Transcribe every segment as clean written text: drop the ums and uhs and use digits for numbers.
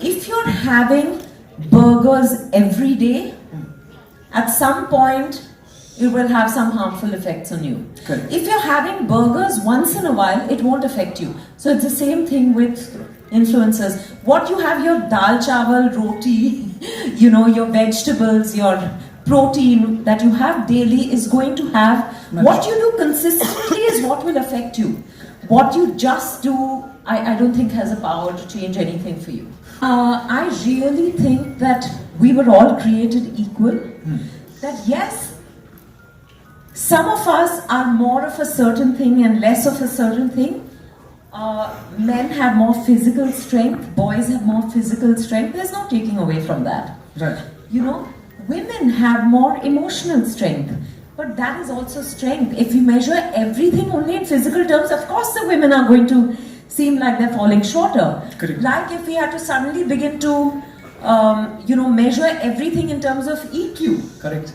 if you're having burgers every day, at some point it will have some harmful effects on you. Correct. If you're having burgers once in a while, it won't affect you. So it's the same thing with influencers. What you have, your dal chawal, roti, your vegetables, your protein that you have daily is going to have, what you do consistently is what will affect you. What you just do, I don't think has a power to change anything for you. I really think that we were all created equal. That yes, some of us are more of a certain thing and less of a certain thing. Men have more physical strength, boys have more physical strength. There's no taking away from that. Right. Women have more emotional strength. But that is also strength. If we measure everything only in physical terms, of course the women are going to seem like they're falling shorter. Correct. Like if we had to suddenly begin to, measure everything in terms of EQ. Correct.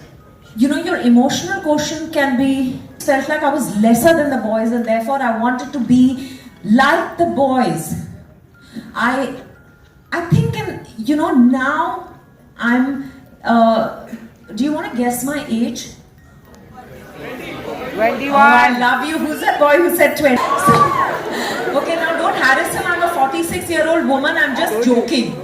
Your emotional quotient can be, felt like I was lesser than the boys and therefore I wanted to be like the boys. I think, now I'm, do you want to guess my age? 21. Oh, I love you. Who's that boy who said 20? Okay, now don't harass him. I'm a 46-year-old woman. I'm just joking.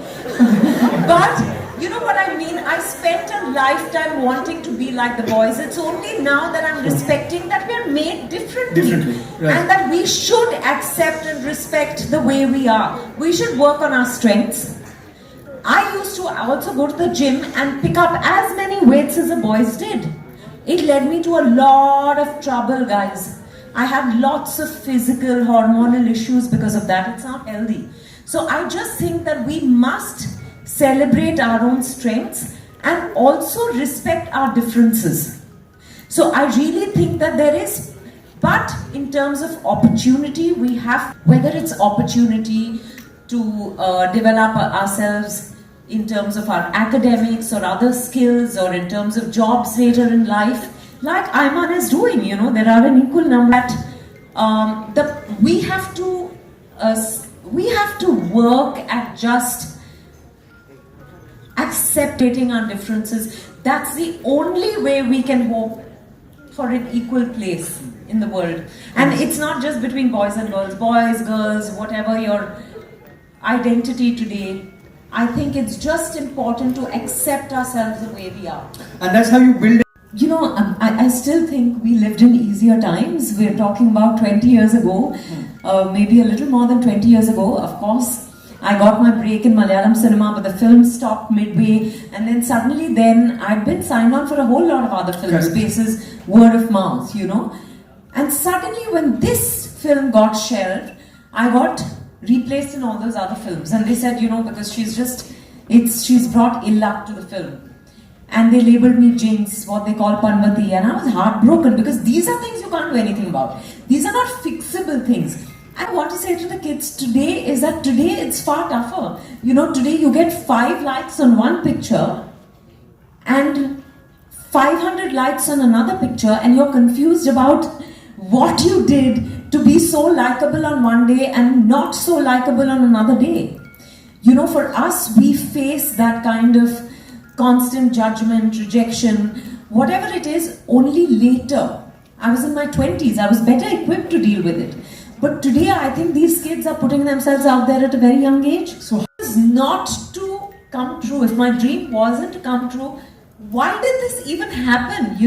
But you know what I mean? I spent a lifetime wanting to be like the boys. It's only now that I'm respecting that we're made differently. Right. And that we should accept and respect the way we are. We should work on our strengths. I used to also go to the gym and pick up as many weights as the boys did. It led me to a lot of trouble, guys. I had lots of physical, hormonal issues because of that. It's not healthy. So I just think that we must celebrate our own strengths and also respect our differences. So I really think that there is, but in terms of opportunity, we have, whether it's opportunity to develop ourselves in terms of our academics or other skills or in terms of jobs later in life, like Ayman is doing, there are an equal number that we have to work at just accepting our differences. That's the only way we can hope for an equal place in the world. And it's not just between boys and girls, whatever your identity today. I think it's just important to accept ourselves the way we are. And that's how you build. I still think we lived in easier times. We're talking about 20 years ago, maybe a little more than 20 years ago. Of course, I got my break in Malayalam cinema, but the film stopped midway. And then suddenly I'd been signed on for a whole lot of other films, basis word of mouth, And suddenly when this film got shelved, I got replaced in all those other films. And they said, because she's brought ill luck to the film. And they labeled me jinx, what they call Panvati. And I was heartbroken because these are things you can't do anything about. These are not fixable things. I want to say to the kids today is that today it's far tougher. Today you get 5 likes on one picture and 500 likes on another picture and you're confused about what you did to be so likable on one day and not so likable on another day. For us, we face that kind of constant judgment, rejection, whatever it is, only later. I was in my 20s, I was better equipped to deal with it. But today, I think these kids are putting themselves out there at a very young age. So it's not to come true. If my dream wasn't to come true, why did this even happen?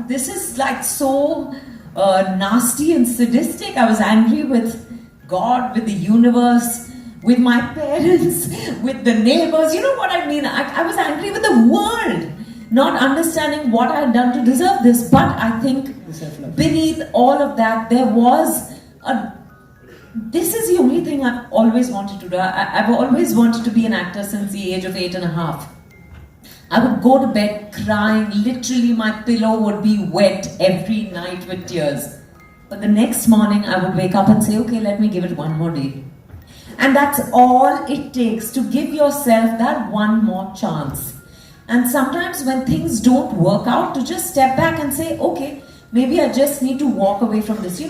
This is like so nasty and sadistic. I was angry with God, with the universe, with my parents, with the neighbors. You know what I mean? I was angry with the world, not understanding what I had done to deserve this. But I think beneath all of that, there was this is the only thing I've always wanted to do. I've always wanted to be an actor since the age of 8.5. I would go to bed crying. Literally, my pillow would be wet every night with tears. But the next morning, I would wake up and say, okay, let me give it one more day. And that's all it takes to give yourself that one more chance. And sometimes when things don't work out, to just step back and say, okay, maybe I just need to walk away from this.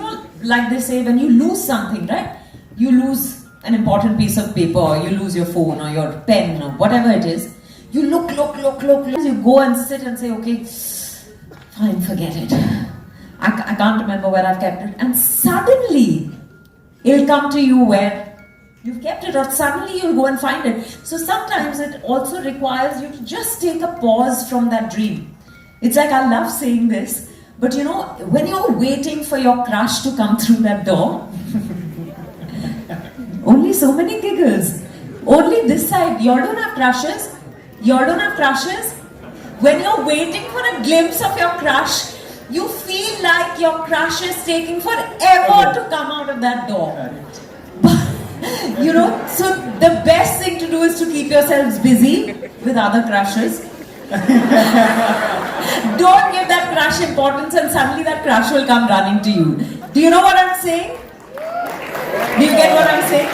Like they say, when you lose something, right? You lose an important piece of paper, or you lose your phone or your pen or whatever it is, you look. You go and sit and say, okay, fine, forget it. I can't remember where I've kept it. And suddenly, it'll come to you where you've kept it, or suddenly you'll go and find it. So sometimes it also requires you to just take a pause from that dream. It's like, I love saying this, but you know, when you're waiting for your crush to come through that door, only so many giggles. Only this side. You all don't have crushes? You all don't have crushes? When you're waiting for a glimpse of your crush, you feel like your crush is taking forever to come out of that door. You know, so the best thing to do is to keep yourselves busy with other crushes. Don't give that crush importance, and suddenly that crush will come running to you. Do you know what I'm saying? Do you get what I'm saying?